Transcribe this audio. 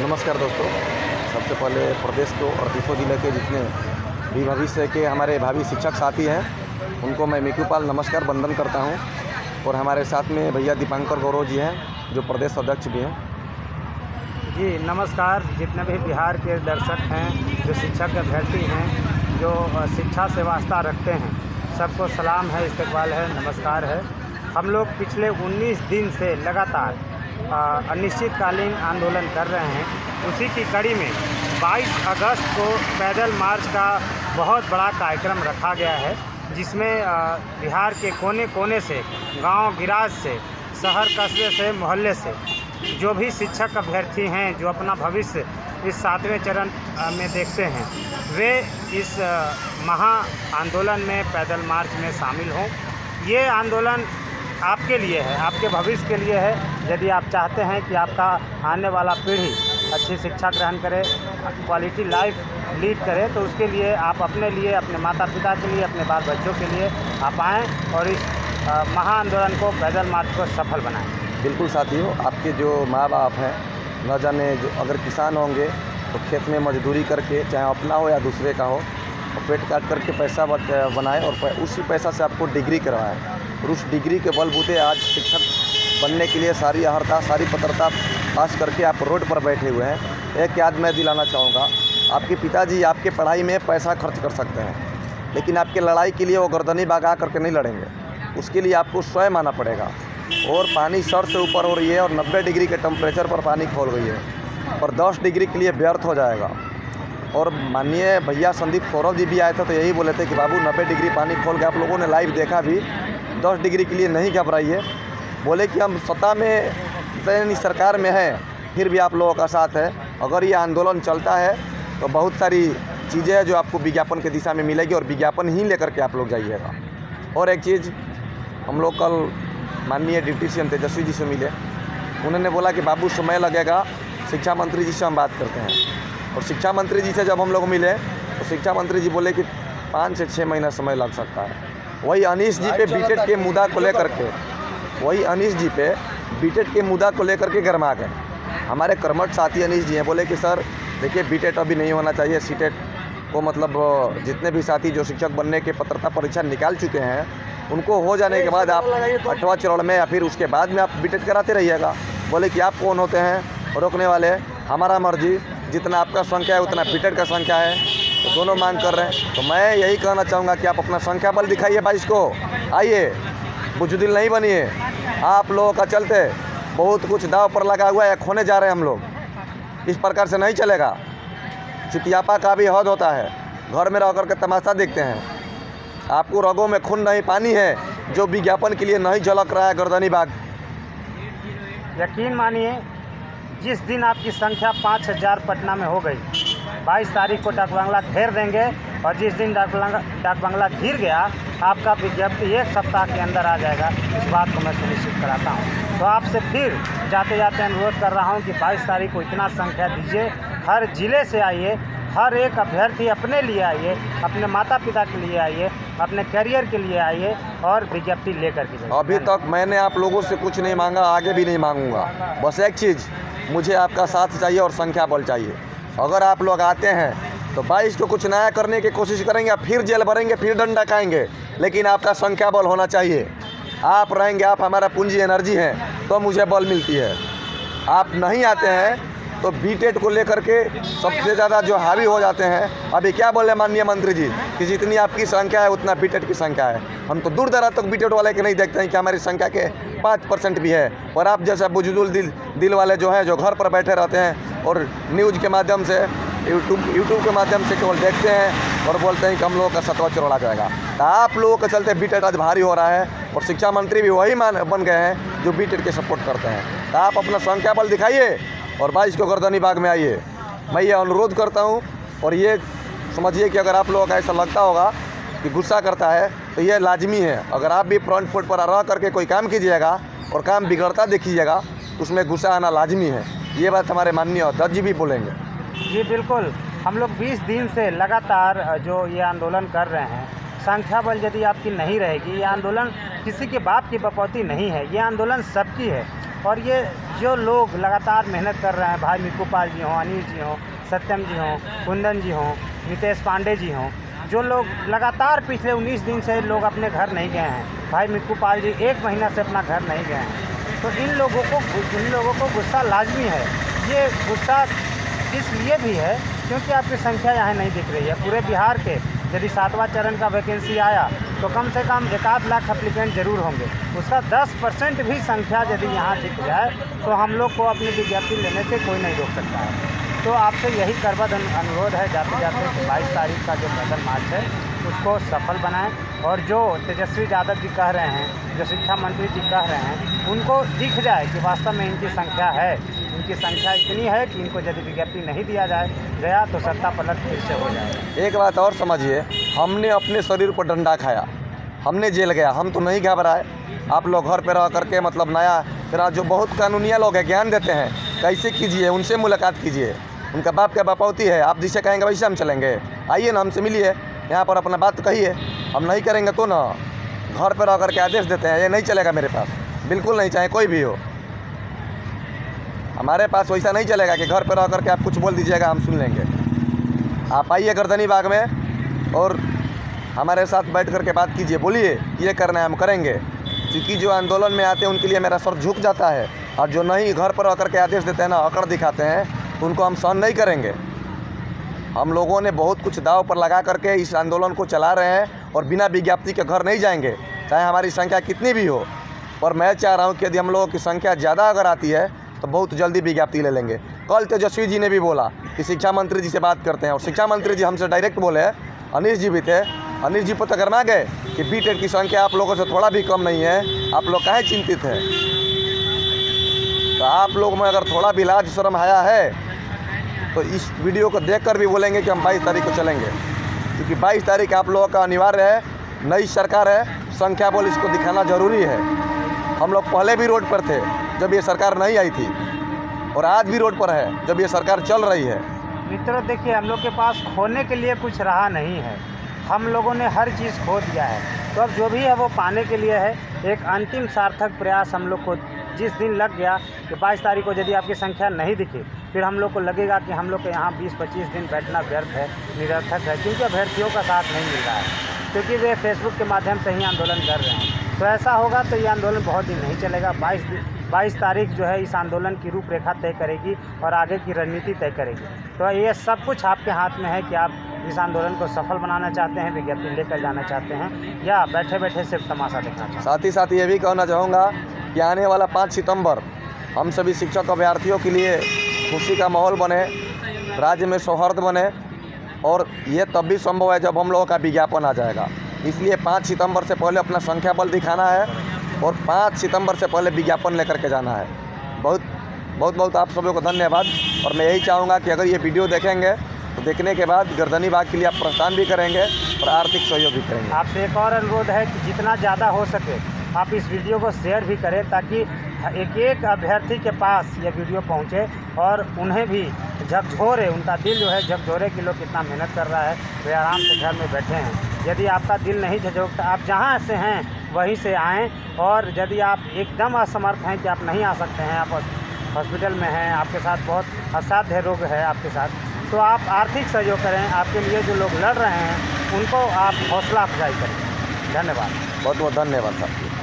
नमस्कार दोस्तों। सबसे पहले प्रदेश को और तीसों जिले के जितने भी भविष्य के हमारे भावी शिक्षक साथी हैं उनको मैं मिकुपाल नमस्कार वंदन करता हूं। और हमारे साथ में भैया दीपांकर गौरव जी हैं जो प्रदेश अध्यक्ष भी हैं। जी नमस्कार। जितने भी बिहार के दर्शक हैं, जो शिक्षक अभ्यर्थी हैं, जो शिक्षा से वास्ता रखते हैं, सबको सलाम है, इस्तकबाल है, नमस्कार है। हम लोग पिछले 19 दिन से लगातार अनिश्चितकालीन आंदोलन कर रहे हैं। उसी की कड़ी में 22 अगस्त को पैदल मार्च का बहुत बड़ा कार्यक्रम रखा गया है, जिसमें बिहार के कोने कोने से, गांव गिराज से, शहर कस्बे से, मोहल्ले से जो भी शिक्षक अभ्यर्थी हैं, जो अपना भविष्य इस 7वें चरण में देखते हैं, वे इस महा आंदोलन में पैदल मार्च में शामिल हों। ये आंदोलन आपके लिए है, आपके भविष्य के लिए है। यदि आप चाहते हैं कि आपका आने वाला पीढ़ी अच्छी शिक्षा ग्रहण करे, क्वालिटी लाइफ लीड करे, तो उसके लिए आप अपने लिए, अपने माता पिता के लिए, अपने बाल बच्चों के लिए आप आएँ और इस महा आंदोलन को, पैदल मार्च को सफल बनाएं। बिल्कुल साथियों, आपके जो माँ बाप हैं, न जाने जो अगर किसान होंगे तो खेत में मजदूरी करके, चाहे अपना हो या दूसरे का हो, और पेट काट करके पैसा बनाए और उसी पैसा से आपको डिग्री करवाएं। और उस डिग्री के बलबूते आज शिक्षक बनने के लिए सारी अहर्ता, सारी पात्रता पास करके आप रोड पर बैठे हुए हैं। एक याद मैं दिलाना चाहूँगा, आपके पिताजी आपके पढ़ाई में पैसा खर्च कर सकते हैं, लेकिन आपके लड़ाई के लिए वो गर्दनी बागा करके नहीं लड़ेंगे। उसके लिए आपको स्वयं आना पड़ेगा। और पानी सर से ऊपर हो रही है और 90 डिग्री के टेम्परेचर पर पानी खोल गई है और 10 डिग्री के लिए व्यर्थ हो जाएगा। और माननीय भैया संदीप सौरभ जी भी आए थे तो यही बोले थे कि बाबू 90 डिग्री पानी खोल के, आप लोगों ने लाइव देखा भी, 10 डिग्री के लिए नहीं घबराइए। बोले कि हम सत्ता में यानी सरकार में हैं, फिर भी आप लोगों का साथ है। अगर ये आंदोलन चलता है तो बहुत सारी चीज़ें हैं जो आपको विज्ञापन की दिशा में मिलेगी और विज्ञापन ही लेकर के आप लोग जाइएगा। और एक चीज़, हम लोग कल माननीय डिप्टी सीएम तेजस्वी जी से मिले। उन्होंने बोला कि बाबू समय लगेगा, शिक्षा मंत्री जी से हम बात करते हैं। और शिक्षा मंत्री जी से जब हम लोग मिले तो शिक्षा मंत्री जी बोले कि 5 से 6 महीना समय लग सकता है। वही अनीश जी पे बीटेड के मुद्दा को लेकर के, बीटेड के मुद्दा को लेकर के गरमा गए। हमारे कर्मठ साथी अनीश जी हैं, बोले कि सर देखिए बीटेड अभी नहीं होना चाहिए, सीटेड को मतलब जितने भी साथी जो शिक्षक बनने के पात्रता परीक्षा निकाल चुके हैं उनको हो जाने के बाद आप 8वां चरण में या फिर उसके बाद में आप बीटेड कराते रहिएगा। बोले कि आप कौन होते हैं रोकने वाले? हमारा मर्जी, जितना आपका संख्या है उतना बीटेड का संख्या है, तो दोनों मांग कर रहे हैं। तो मैं यही कहना चाहूँगा कि आप अपना संख्या बल दिखाइए 22 को, आइए, बुजदिल नहीं बनिए। आप लोगों का चलते बहुत कुछ दाव पर लगा हुआ है, खोने जा रहे हैं हम लोग। इस प्रकार से नहीं चलेगा। चुतियापा का भी हद होता है, घर में रह कर के तमाशा देखते हैं। आपको रगों में खून नहीं, पानी है जो विज्ञापन के लिए नहीं झलक रहा है गर्दनी बाग। यकीन मानिए, जिस दिन आपकी संख्या 5000 पटना में हो गई, 22 तारीख को डाक बांग्ला घेर देंगे। और जिस दिन डाक बांग्ला घिर गया, आपका विज्ञप्ति 1 सप्ताह के अंदर आ जाएगा। इस बात को मैं सुनिश्चित कराता हूँ। तो आपसे फिर जाते जाते अनुरोध कर रहा हूँ कि 22 तारीख को इतना संख्या दीजिए, हर जिले से आइए, हर एक अभ्यर्थी अपने लिए आइए, अपने माता पिता के लिए आइए, अपने करियर के लिए आइए और विज्ञप्ति लेकर के जाइए। अभी तक मैंने आप लोगों से कुछ नहीं मांगा, आगे भी नहीं मांगूंगा। बस एक चीज़, मुझे आपका साथ चाहिए और संख्या बल चाहिए। अगर आप लोग आते हैं तो 22 को कुछ नया करने की कोशिश करेंगे, फिर जेल भरेंगे, फिर डंडा खाएंगे, लेकिन आपका संख्या बल होना चाहिए। आप रहेंगे, आप हमारा पूंजी एनर्जी हैं, तो मुझे बल मिलती है। आप नहीं आते हैं तो बीटेड को लेकर के सबसे ज़्यादा जो हावी हो जाते हैं। अभी क्या बोले माननीय मंत्री जी कि जितनी आपकी संख्या है उतना बीटेड की संख्या है। हम तो दूर दराज तक बीटेड वाले के नहीं देखते हैं कि हमारी संख्या के 5% भी है। और आप जैसा बुजुर्ग दिल वाले जो हैं, जो घर पर बैठे रहते हैं और न्यूज़ के माध्यम से, यूट्यूब के माध्यम से केवल देखते हैं और बोलते हैं कि हम लोगों का 7वां चरण आ जाएगा। तो आप लोगों के चलते बीटेड आज भारी हो रहा है और शिक्षा मंत्री भी वही बन गए हैं जो बीटेड के सपोर्ट करते हैं। तो आप अपना संख्या बल दिखाइए और 22 को गर्दनी बाग में आइए। मैं ये अनुरोध करता हूँ। और ये समझिए कि अगर आप लोगों का ऐसा लगता होगा कि गुस्सा करता है तो ये लाजमी है। अगर आप भी फ्रंट फुट पर रह करके कोई काम कीजिएगा और काम बिगड़ता देखिएगा, उसमें गुस्सा आना लाजमी है। ये बात हमारे माननीय अध्यक्ष जी भी बोलेंगे। जी बिल्कुल, हम लोग 20 दिन से लगातार जो ये आंदोलन कर रहे हैं, संख्या बल यदि आपकी नहीं रहेगी, ये आंदोलन किसी के बाप की बपौती नहीं है, ये आंदोलन सबकी है। और ये जो लोग लगातार मेहनत कर रहे हैं, भाई मिक्कू पाल जी हों, अनिल जी हों, सत्यम जी हों, कुंदन जी हों, नितेश पांडे जी हों, जो लोग लगातार पिछले 19 दिन से लोग अपने घर नहीं गए हैं, भाई मिक्कू पाल जी 1 महीना से अपना घर नहीं गए हैं, तो इन लोगों को गुस्सा लाजमी है। ये गुस्सा इसलिए भी है क्योंकि आपकी संख्या यहाँ नहीं दिख रही है। पूरे बिहार के यदि 7वां चरण का वैकेंसी आया तो कम से कम 1-8 लाख एप्लीकेंट जरूर होंगे। उसका 10% भी संख्या यदि यहाँ दिख जाए तो हम लोग को अपनी विज्ञप्ति लेने से कोई नहीं रोक सकता है। तो आपसे यही करबद्ध अनुरोध है जाते जाते कि 22 तारीख का जो पैदल मार्च है उसको सफल बनाएं, और जो तेजस्वी यादव जी कह रहे हैं, जो शिक्षा मंत्री जी कह रहे हैं, उनको दिख जाए कि वास्तव में इनकी संख्या है, इनकी संख्या इतनी है कि इनको यदि विज्ञप्ति नहीं दिया गया तो सत्ता पलट फिर से हो जाएगा। एक बात और समझिए, हमने अपने शरीर पर डंडा खाया, हमने जेल गया, हम तो नहीं घबराए। आप लोग घर पे रह करके मतलब नया फिर जो बहुत कानूनिया लोग हैं ज्ञान देते हैं, कैसे कीजिए, उनसे मुलाकात कीजिए। उनका बाप क्या बापौती है, आप जिसे कहेंगे वैसे हम चलेंगे। आइए ना, हमसे मिलिए, यहाँ पर अपना बात कहिए। हम नहीं करेंगे तो ना घर पर रह करके आदेश देते हैं, ये नहीं चलेगा मेरे पास, बिल्कुल नहीं, चाहे कोई भी हो। हमारे पास वैसा नहीं चलेगा कि घर पर रह करके आप कुछ बोल दीजिएगा हम सुन लेंगे। आप आइए गर्दनी बाग में और हमारे साथ बैठ करके बात कीजिए, बोलिए ये करना है हम करेंगे। क्योंकि जो आंदोलन में आते हैं उनके लिए मेरा सर झुक जाता है, और जो नहीं घर पर रह करके आदेश देते हैं ना, अकड़ दिखाते हैं, तो उनको हम सहन नहीं करेंगे। हम लोगों ने बहुत कुछ दाव पर लगा करके इस आंदोलन को चला रहे हैं, और बिना विज्ञप्ति के घर नहीं जाएंगे, चाहे हमारी संख्या कितनी भी हो। और मैं चाह रहा हूँ कि यदि हम लोगों की संख्या ज़्यादा अगर आती है तो बहुत जल्दी विज्ञप्ति ले लेंगे। कल तेजस्वी जी ने भी बोला कि शिक्षा मंत्री जी से बात करते हैं, और शिक्षा मंत्री जी हमसे डायरेक्ट बोले, अनिल जी भी थे, अनिल जी पर तो गरमा गए कि बीटेड की संख्या आप लोगों से थोड़ा भी कम नहीं है, आप लोग काहे चिंतित हैं। तो आप लोग में अगर थोड़ा भी लाज शर्म आया है तो इस वीडियो को देखकर भी बोलेंगे कि हम 22 तारीख को चलेंगे, क्योंकि 22 तारीख आप लोगों का अनिवार्य है। नई सरकार है, संख्या बल इसको दिखाना ज़रूरी है। हम लोग पहले भी रोड पर थे जब ये सरकार नहीं आई थी, और आज भी रोड पर है जब ये सरकार चल रही है। मित्रों देखिए, हम लोग के पास खोने के लिए कुछ रहा नहीं है, हम लोगों ने हर चीज़ खो दिया है। तो अब जो भी है वो पाने के लिए है। एक अंतिम सार्थक प्रयास हम लोग को जिस दिन लग गया कि 22 तारीख को यदि आपकी संख्या नहीं दिखी, फिर हम लोग को लगेगा कि हम लोग के यहाँ 20-25 दिन बैठना व्यर्थ है, निरर्थक है, क्योंकि अभ्यर्थियों का साथ नहीं मिल रहा है, क्योंकि वे फेसबुक के माध्यम से ही आंदोलन कर रहे हैं। तो ऐसा होगा तो ये आंदोलन बहुत दिन नहीं चलेगा। 22 तारीख जो है इस आंदोलन की रूपरेखा तय करेगी और आगे की रणनीति तय करेगी। तो ये सब कुछ आपके हाथ में है कि आप इस आंदोलन को सफल बनाना चाहते हैं, विज्ञप्ति लेकर जाना चाहते हैं, या बैठे बैठे सिर्फ तमाशा देखना चाहते हैं। साथ ही साथ ये भी कहना चाहूँगा कि आने वाला 5 सितंबर हम सभी शिक्षक अभ्यर्थियों के लिए खुशी का माहौल बने, राज्य में सौहार्द बने, और ये तब भी संभव है जब हम लोगों का विज्ञापन आ जाएगा। इसलिए 5 सितंबर से पहले अपना संख्या बल दिखाना है, और 5 सितंबर से पहले विज्ञापन लेकर के जाना है। बहुत आप सभी को धन्यवाद। और मैं यही चाहूँगा कि अगर ये वीडियो देखेंगे तो देखने के बाद गर्दनी बाग के लिए आप प्रस्थान भी करेंगे और आर्थिक सहयोग भी करेंगे। आपसे एक और अनुरोध है कि जितना ज़्यादा हो सके आप इस वीडियो को शेयर भी करें, ताकि एक अभ्यर्थी के पास ये वीडियो पहुंचे और उन्हें भी झकझोरे, उनका दिल जो है झकझोरे कि लोग कितना मेहनत कर रहा है, वे आराम से घर में बैठे हैं। यदि आपका दिल नहीं झकझोरता, आप जहां से हैं वहीं से आएँ, और यदि आप एकदम असमर्थ हैं कि आप नहीं आ सकते हैं, आप हॉस्पिटल में हैं, आपके साथ बहुत असाध्य रोग है आपके साथ, तो आप आर्थिक सहयोग करें। आपके लिए जो लोग लड़ रहे हैं उनको आप हौसला अफजाई करें। धन्यवाद। बहुत धन्यवाद साहब।